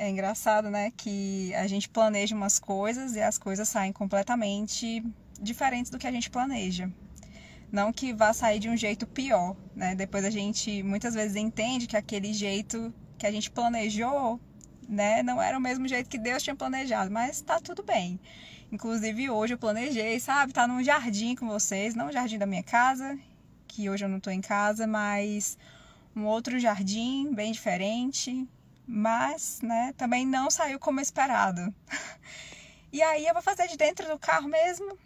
É engraçado, né, que a gente planeja umas coisas e as coisas saem completamente diferentes do que a gente planeja. Não que vá sair de um jeito pior, né? Depois a gente muitas vezes entende que aquele jeito que a gente planejou, né, não era o mesmo jeito que Deus tinha planejado, mas tá tudo bem. Inclusive hoje eu planejei, sabe, tá num jardim com vocês, não o jardim da minha casa, que hoje eu não tô em casa, mas um outro jardim bem diferente, mas, né, também não saiu como esperado. E aí eu vou fazer de dentro do carro mesmo,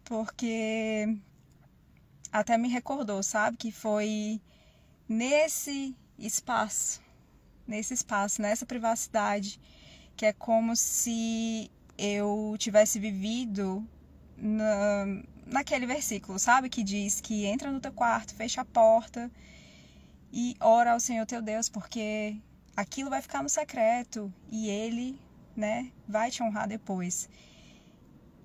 porque até me recordou, sabe, que foi nesse espaço, nessa privacidade, que é como se eu tivesse vivido naquele versículo, sabe, que diz que entra no teu quarto, fecha a porta e ora ao Senhor teu Deus, porque aquilo vai ficar no secreto e Ele, né, vai te honrar depois.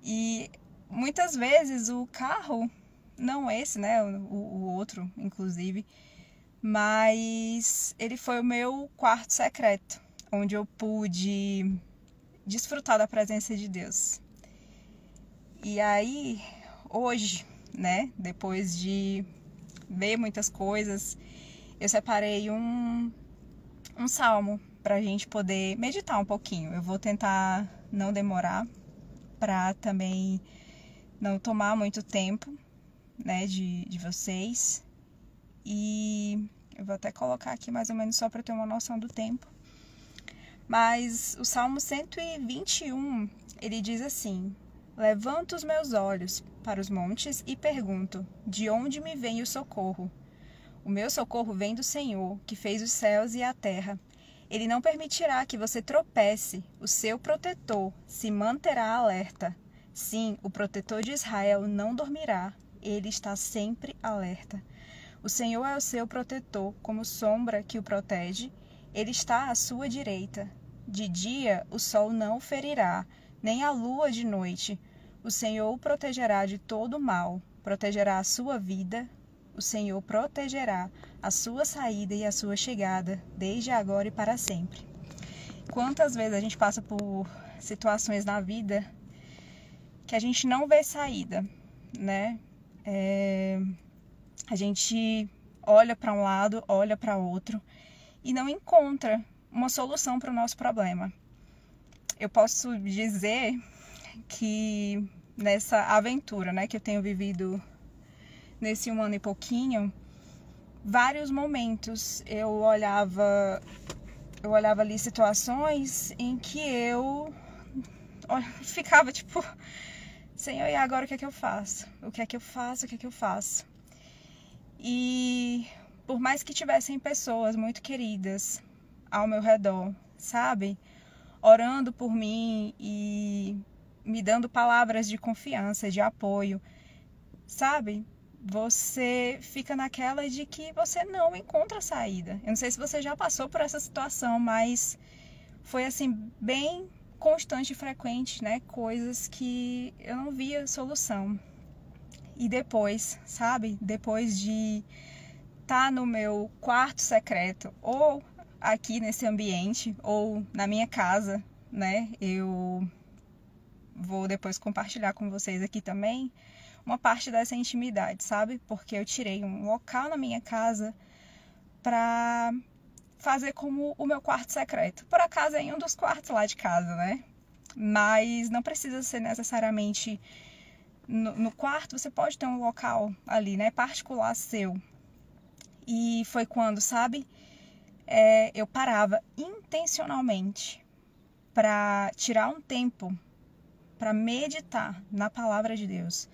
E muitas vezes o carro, não esse, né, o outro, inclusive, mas ele foi o meu quarto secreto, onde eu pude desfrutar da presença de Deus. E aí, hoje, né, depois de ver muitas coisas, eu separei um salmo para a gente poder meditar um pouquinho. Eu vou tentar não demorar, para também não tomar muito tempo, né, de vocês. E eu vou até colocar aqui mais ou menos só para ter uma noção do tempo. Mas o Salmo 121, ele diz assim: levanto os meus olhos para os montes e pergunto, de onde me vem o socorro? O meu socorro vem do Senhor, que fez os céus e a terra. Ele não permitirá que você tropece, o seu protetor se manterá alerta. Sim, o protetor de Israel não dormirá, ele está sempre alerta. O Senhor é o seu protetor, como sombra que o protege, ele está à sua direita. De dia o sol não o ferirá, nem a lua de noite. O Senhor o protegerá de todo mal, protegerá a sua vida. O Senhor protegerá a sua saída e a sua chegada, desde agora e para sempre. Quantas vezes a gente passa por situações na vida que a gente não vê saída, né? A gente olha para um lado, olha para outro e não encontra uma solução para o nosso problema. Eu posso dizer que nessa aventura, né, que eu tenho vivido nesse 1 ano e pouquinho, vários momentos eu olhava ali situações em que eu ficava tipo, Senhor, e agora o que é que eu faço? O que é que eu faço? O que é que eu faço? E por mais que tivessem pessoas muito queridas ao meu redor, sabe? Orando por mim e me dando palavras de confiança, de apoio, sabe? Você fica naquela de que você não encontra saída. Eu não sei se você já passou por essa situação, mas foi assim bem constante e frequente, né? Coisas que eu não via solução. E depois, sabe? Depois de estar no meu quarto secreto, ou aqui nesse ambiente, ou na minha casa, né? Eu vou depois compartilhar com vocês aqui também uma parte dessa intimidade, sabe? Porque eu tirei um local na minha casa para fazer como o meu quarto secreto. Por acaso é em um dos quartos lá de casa, né? Mas não precisa ser necessariamente no quarto, você pode ter um local ali, né? Particular seu. E foi quando, sabe? Eu parava intencionalmente para tirar um tempo para meditar na palavra de Deus,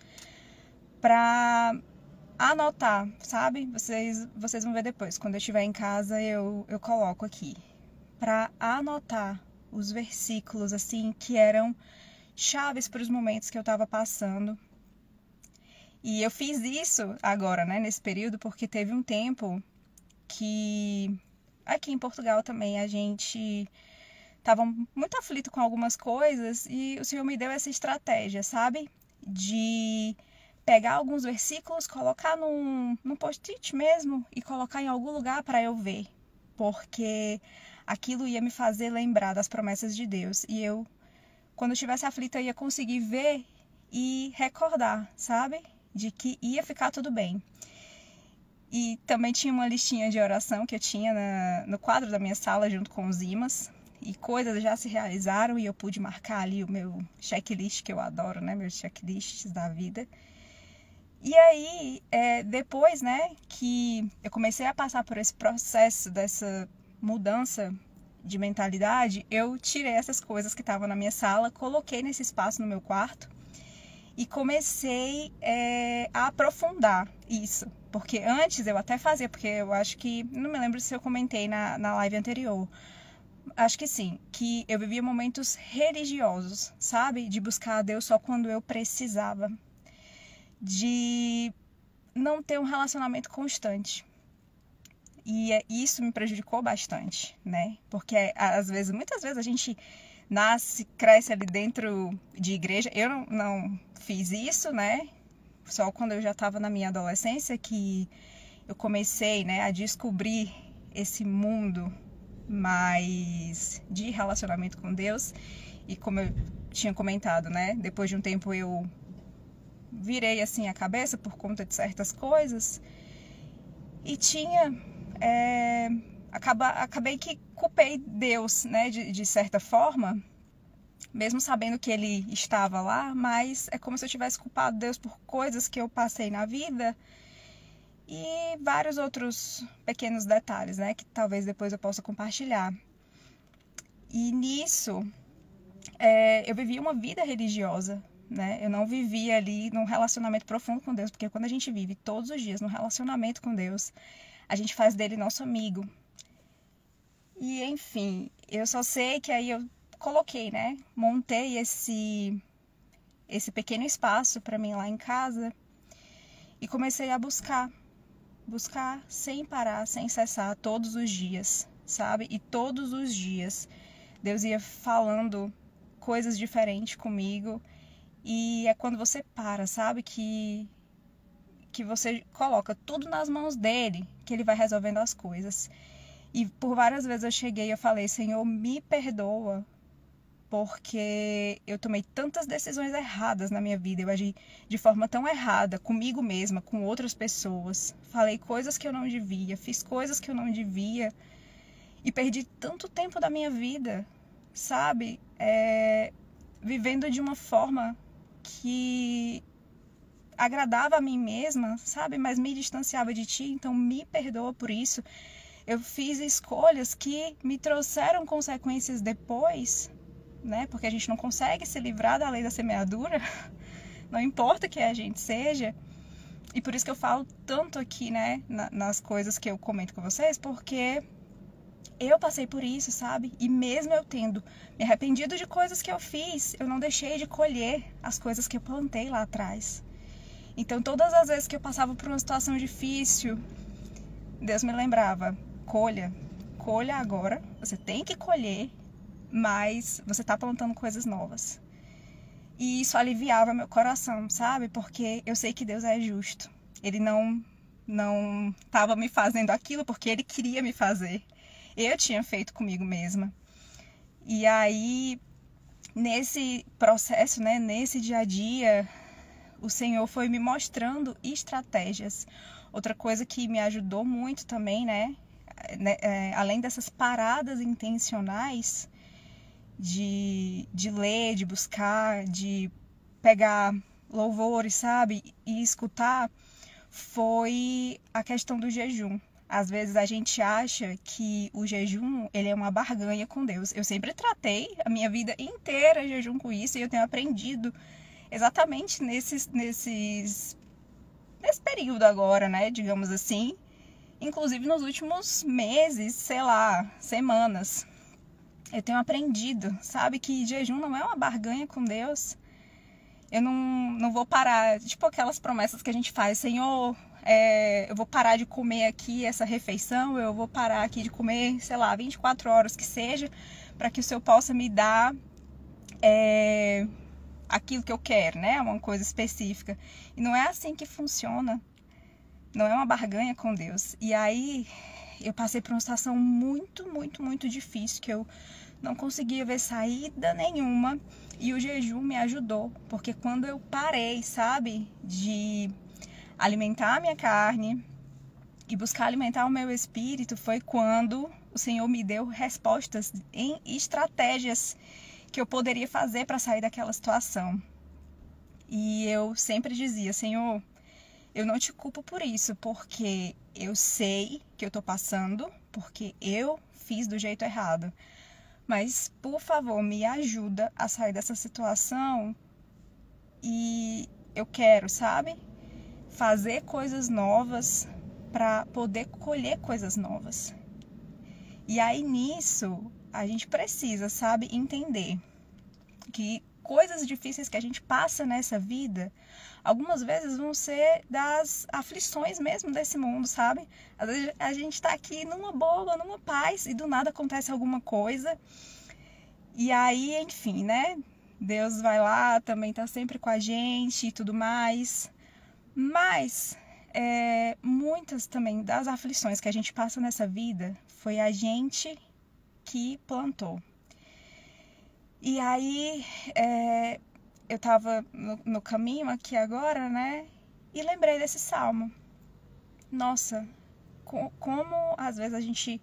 para anotar, sabe? Vocês vão ver depois, quando eu estiver em casa eu coloco aqui, para anotar os versículos assim que eram chaves para os momentos que eu estava passando. E eu fiz isso agora, né, nesse período, porque teve um tempo que aqui em Portugal também a gente estava muito aflito com algumas coisas e o Senhor me deu essa estratégia, sabe? De pegar alguns versículos, colocar num post-it mesmo e colocar em algum lugar para eu ver. Porque aquilo ia me fazer lembrar das promessas de Deus. E eu, quando eu estivesse aflita, eu ia conseguir ver e recordar, sabe? De que ia ficar tudo bem. E também tinha uma listinha de oração que eu tinha no quadro da minha sala junto com os imãs. E coisas já se realizaram e eu pude marcar ali o meu checklist, que eu adoro, né? Meus checklists da vida. E aí, depois, né, que eu comecei a passar por esse processo dessa mudança de mentalidade, eu tirei essas coisas que estavam na minha sala, coloquei nesse espaço no meu quarto e comecei a aprofundar isso. Porque antes eu até fazia, porque eu acho que, não me lembro se eu comentei na live anterior, acho que sim, que eu vivia momentos religiosos, sabe? De buscar a Deus só quando eu precisava. De não ter um relacionamento constante. E isso me prejudicou bastante, né? Porque muitas vezes a gente nasce, cresce ali dentro de igreja. Eu não fiz isso, né? Só quando eu já estava na minha adolescência que eu comecei, né, a descobrir esse mundo mais de relacionamento com Deus. E como eu tinha comentado, né? Depois de um tempo eu virei assim a cabeça por conta de certas coisas e acabei que culpei Deus, né, de certa forma, mesmo sabendo que Ele estava lá, mas é como se eu tivesse culpado Deus por coisas que eu passei na vida e vários outros pequenos detalhes, né, que talvez depois eu possa compartilhar. E nisso eu vivi uma vida religiosa, né? Eu não vivia ali num relacionamento profundo com Deus, porque quando a gente vive todos os dias num relacionamento com Deus, a gente faz dele nosso amigo. E enfim, eu só sei que aí eu coloquei, né? Montei esse pequeno espaço para mim lá em casa e comecei a buscar sem parar, sem cessar, todos os dias, sabe? E todos os dias Deus ia falando coisas diferentes comigo. E é quando você para, sabe? Que você coloca tudo nas mãos dele, que ele vai resolvendo as coisas. E por várias vezes eu cheguei e eu falei, Senhor, me perdoa, porque eu tomei tantas decisões erradas na minha vida. Eu agi de forma tão errada, comigo mesma, com outras pessoas. Falei coisas que eu não devia, fiz coisas que eu não devia. E perdi tanto tempo da minha vida, sabe? Vivendo de uma forma que agradava a mim mesma, sabe? Mas me distanciava de ti, então me perdoa por isso. Eu fiz escolhas que me trouxeram consequências depois, né? Porque a gente não consegue se livrar da lei da semeadura, não importa que a gente seja. E por isso que eu falo tanto aqui, né? Nas coisas que eu comento com vocês, porque eu passei por isso, sabe? E mesmo eu tendo me arrependido de coisas que eu fiz, eu não deixei de colher as coisas que eu plantei lá atrás. Então, todas as vezes que eu passava por uma situação difícil, Deus me lembrava, colha agora, você tem que colher, mas você está plantando coisas novas. E isso aliviava meu coração, sabe? Porque eu sei que Deus é justo. Ele não estava me fazendo aquilo porque Ele queria me fazer. Eu tinha feito comigo mesma. E aí, nesse processo, né, nesse dia a dia, o Senhor foi me mostrando estratégias. Outra coisa que me ajudou muito também, né, além dessas paradas intencionais de ler, de buscar, de pegar louvores, sabe, e escutar, foi a questão do jejum. Às vezes a gente acha que o jejum, ele é uma barganha com Deus. Eu sempre tratei a minha vida inteira jejum com isso e eu tenho aprendido exatamente nesse período agora, né, digamos assim. Inclusive nos últimos meses, sei lá, semanas. Eu tenho aprendido, sabe, que jejum não é uma barganha com Deus. Eu não vou parar, tipo aquelas promessas que a gente faz, Senhor, eu vou parar de comer aqui essa refeição, eu vou parar aqui de comer, sei lá, 24 horas que seja, para que o Senhor possa me dar aquilo que eu quero, né? Uma coisa específica. E não é assim que funciona. Não é uma barganha com Deus. E aí eu passei por uma situação muito, muito, muito difícil, que eu não conseguia ver saída nenhuma, e o jejum me ajudou, porque quando eu parei, sabe, de alimentar a minha carne e buscar alimentar o meu espírito, foi quando o Senhor me deu respostas em estratégias que eu poderia fazer para sair daquela situação. E eu sempre dizia: Senhor, eu não te culpo por isso, porque eu sei que eu estou passando, porque eu fiz do jeito errado. Mas, por favor, me ajuda a sair dessa situação, e eu quero, sabe, fazer coisas novas para poder colher coisas novas. E aí nisso a gente precisa, sabe, entender que coisas difíceis que a gente passa nessa vida, algumas vezes vão ser das aflições mesmo desse mundo, sabe? Às vezes a gente tá aqui numa boa, numa paz, e do nada acontece alguma coisa. E aí, enfim, né? Deus vai lá, também tá sempre com a gente e tudo mais. Mas muitas também das aflições que a gente passa nessa vida foi a gente que plantou. E aí eu tava no caminho aqui agora, né? E lembrei desse salmo. Nossa, como às vezes a gente,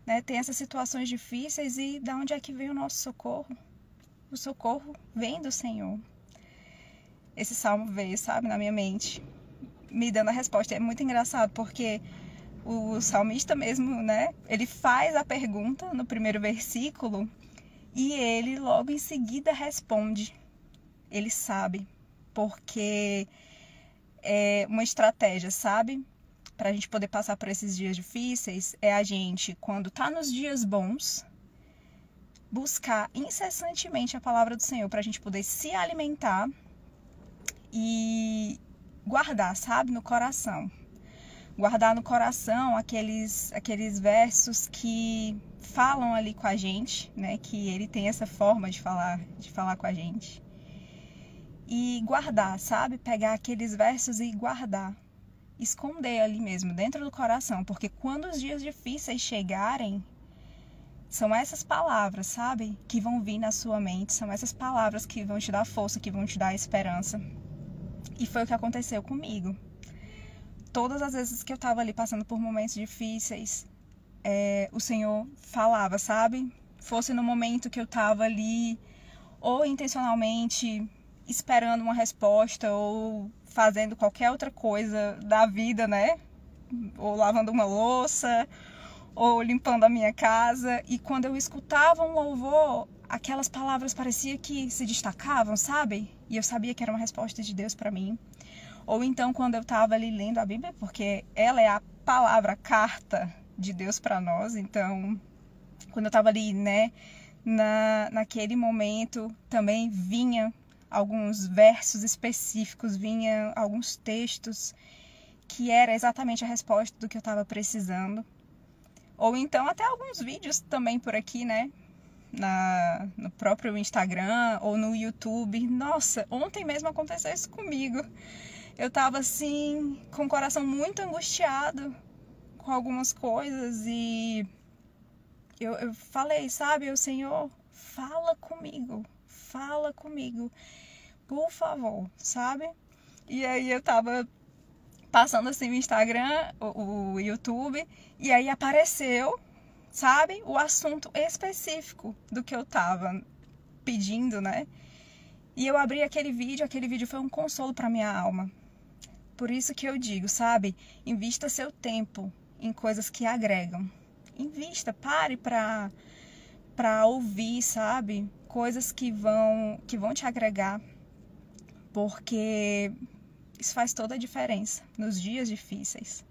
né, tem essas situações difíceis, e da onde é que vem o nosso socorro? O socorro vem do Senhor. Esse salmo veio, sabe, na minha mente, me dando a resposta. É muito engraçado, porque o salmista mesmo, né, ele faz a pergunta no primeiro versículo e ele logo em seguida responde. Ele sabe, porque é uma estratégia, sabe, para a gente poder passar por esses dias difíceis, é a gente, quando tá nos dias bons, buscar incessantemente a palavra do Senhor, para a gente poder se alimentar e guardar, sabe, no coração. Guardar no coração aqueles versos que falam ali com a gente, né? Que ele tem essa forma de falar com a gente. E guardar, sabe? Pegar aqueles versos e guardar. Esconder ali mesmo, dentro do coração. Porque quando os dias difíceis chegarem, são essas palavras, sabe? Que vão vir na sua mente. São essas palavras que vão te dar força, que vão te dar esperança. E foi o que aconteceu comigo. Todas as vezes que eu estava ali passando por momentos difíceis, o Senhor falava, sabe? Fosse no momento que eu estava ali, ou intencionalmente esperando uma resposta, ou fazendo qualquer outra coisa da vida, né? Ou lavando uma louça, ou limpando a minha casa. E quando eu escutava um louvor, aquelas palavras pareciam que se destacavam, sabe? E eu sabia que era uma resposta de Deus para mim. Ou então quando eu estava ali lendo a Bíblia, porque ela é a palavra, a carta de Deus para nós. Então, quando eu estava ali, né, naquele momento, também vinha alguns versos específicos, vinha alguns textos que era exatamente a resposta do que eu estava precisando. Ou então até alguns vídeos também por aqui, né, no próprio Instagram ou no YouTube. Nossa, ontem mesmo aconteceu isso comigo. Eu tava assim, com o coração muito angustiado com algumas coisas, e eu falei, sabe, o Senhor, fala comigo, por favor, sabe? E aí eu tava passando assim o Instagram, o YouTube, e aí apareceu, sabe, o assunto específico do que eu tava pedindo, né? E eu abri aquele vídeo foi um consolo para minha alma. Por isso que eu digo, sabe, invista seu tempo em coisas que agregam. Invista, pare para ouvir, sabe, coisas que vão te agregar, porque isso faz toda a diferença nos dias difíceis.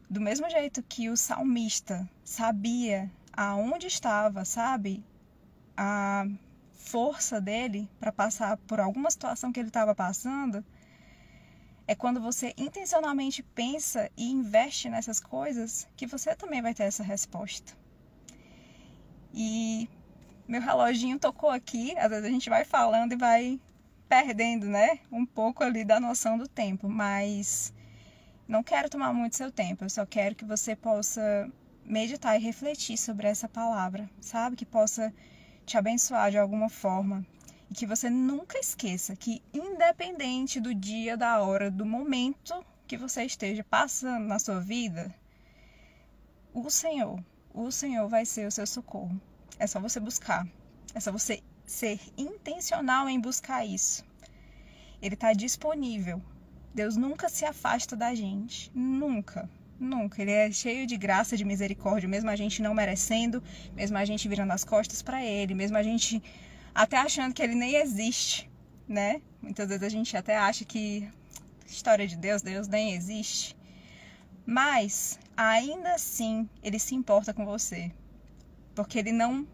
Do mesmo jeito que o salmista sabia aonde estava, sabe, a força dele para passar por alguma situação que ele estava passando, é quando você intencionalmente pensa e investe nessas coisas que você também vai ter essa resposta. E meu reloginho tocou aqui, às vezes a gente vai falando e vai perdendo, né, um pouco ali da noção do tempo, mas Não quero tomar muito seu tempo, eu só quero que você possa meditar e refletir sobre essa palavra, sabe? Que possa te abençoar de alguma forma. E que você nunca esqueça que, independente do dia, da hora, do momento que você esteja passando na sua vida, o Senhor vai ser o seu socorro. É só você buscar. É só você ser intencional em buscar isso. Ele está disponível. Deus nunca se afasta da gente. Nunca. Nunca. Ele é cheio de graça, de misericórdia, mesmo a gente não merecendo, mesmo a gente virando as costas para Ele, mesmo a gente até achando que Ele nem existe, né? Muitas vezes a gente até acha que história de Deus nem existe. Mas, ainda assim, Ele se importa com você. Porque Ele não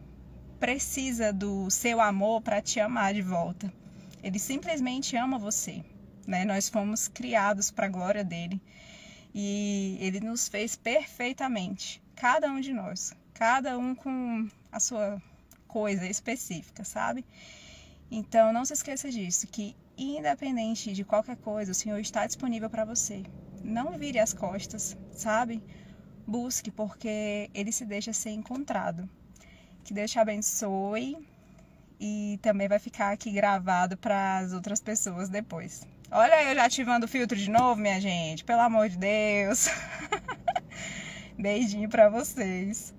precisa do seu amor para te amar de volta. Ele simplesmente ama você, né? Nós fomos criados para a glória dele e ele nos fez perfeitamente, cada um de nós, cada um com a sua coisa específica, sabe? Então não se esqueça disso, que independente de qualquer coisa, o Senhor está disponível para você. Não vire as costas, sabe? Busque, porque ele se deixa ser encontrado. Que Deus te abençoe e também vai ficar aqui gravado para as outras pessoas depois. Olha eu já ativando o filtro de novo, minha gente. Pelo amor de Deus. Beijinho para vocês.